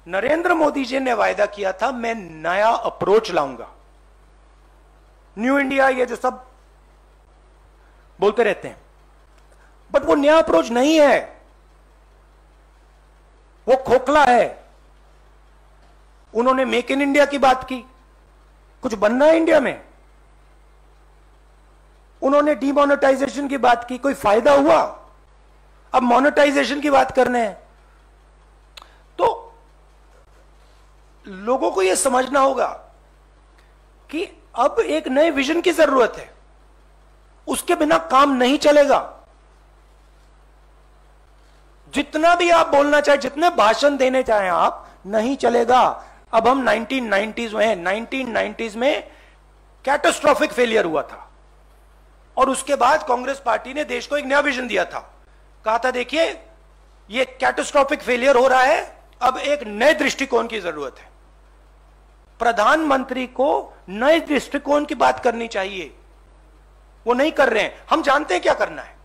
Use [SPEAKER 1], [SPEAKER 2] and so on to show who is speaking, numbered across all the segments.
[SPEAKER 1] नरेंद्र मोदी जी ने वायदा किया था मैं नया अप्रोच लाऊंगा, न्यू इंडिया, ये जो सब बोलते रहते हैं, बट वो नया अप्रोच नहीं है, वो खोखला है। उन्होंने मेक इन इंडिया की बात की, कुछ बनना है इंडिया में। उन्होंने डीमोनेटाइजेशन की बात की, कोई फायदा हुआ? अब मोनेटाइजेशन की बात करने हैं। तो लोगों को यह समझना होगा कि अब एक नए विजन की जरूरत है, उसके बिना काम नहीं चलेगा। जितना भी आप बोलना चाहे, जितने भाषण देने चाहे आप, नहीं चलेगा। अब हम 1990s में हैं। 1990s में कैटास्ट्रोफिक फेलियर हुआ था और उसके बाद कांग्रेस पार्टी ने देश को एक नया विजन दिया था। कहा था देखिए ये कैटास्ट्रोफिक फेलियर हो रहा है, अब एक नए दृष्टिकोण की जरूरत है। प्रधानमंत्री को नए दृष्टिकोण की बात करनी चाहिए, वो नहीं कर रहे हैं। हम जानते हैं क्या करना है,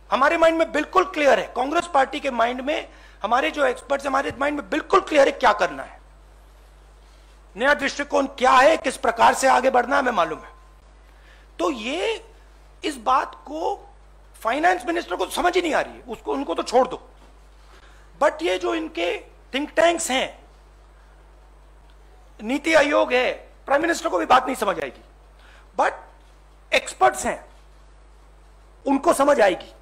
[SPEAKER 1] हमारे माइंड में बिल्कुल क्लियर है। कांग्रेस पार्टी के माइंड में, हमारे जो एक्सपर्ट्स हमारे माइंड में बिल्कुल क्लियर है क्या करना है, नया दृष्टिकोण क्या है, किस प्रकार से आगे बढ़ना है, हमें मालूम है। तो ये इस बात को फाइनेंस मिनिस्टर को तो समझ ही नहीं आ रही है, उसको उनको तो छोड़ दो, बट ये जो इनके थिंक टैंक्स हैं, नीति आयोग है, प्राइम मिनिस्टर को भी बात नहीं समझ आएगी, बट एक्सपर्ट्स हैं उनको समझ आएगी।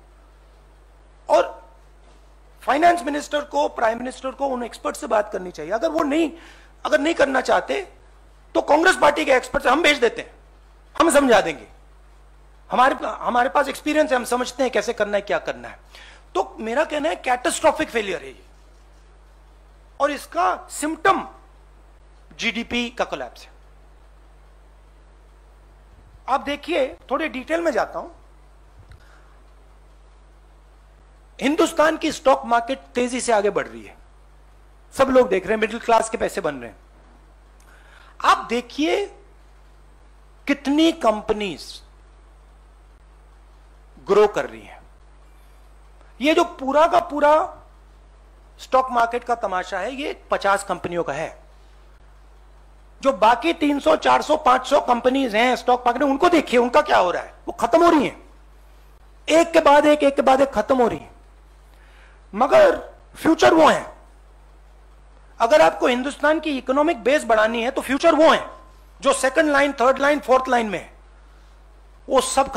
[SPEAKER 1] और फाइनेंस मिनिस्टर को, प्राइम मिनिस्टर को उन एक्सपर्ट से बात करनी चाहिए। अगर नहीं करना चाहते तो कांग्रेस पार्टी के एक्सपर्ट हम भेज देते हैं, हम समझा देंगे। हमारे पास एक्सपीरियंस है, हम समझते हैं कैसे करना है, क्या करना है। तो मेरा कहना है कैटास्ट्रोफिक फेलियर है ये, और इसका सिम्टम जीडीपी का कोलैप्स है। आप देखिए, थोड़े डिटेल में जाता हूं। हिंदुस्तान की स्टॉक मार्केट तेजी से आगे बढ़ रही है, सब लोग देख रहे हैं, मिडिल क्लास के पैसे बन रहे हैं। आप देखिए कितनी कंपनीज ग्रो कर रही हैं। ये जो पूरा का पूरा स्टॉक मार्केट का तमाशा है, ये 50 कंपनियों का है। जो बाकी 300, 400, 500 कंपनीज हैं स्टॉक मार्केट में, उनको देखिए उनका क्या हो रहा है, वो खत्म हो रही हैं, एक के बाद एक खत्म हो रही है। मगर फ्यूचर वो है। अगर आपको हिंदुस्तान की इकोनॉमिक बेस बढ़ानी है तो फ्यूचर वो है जो second line, third line, fourth line में है, वो सब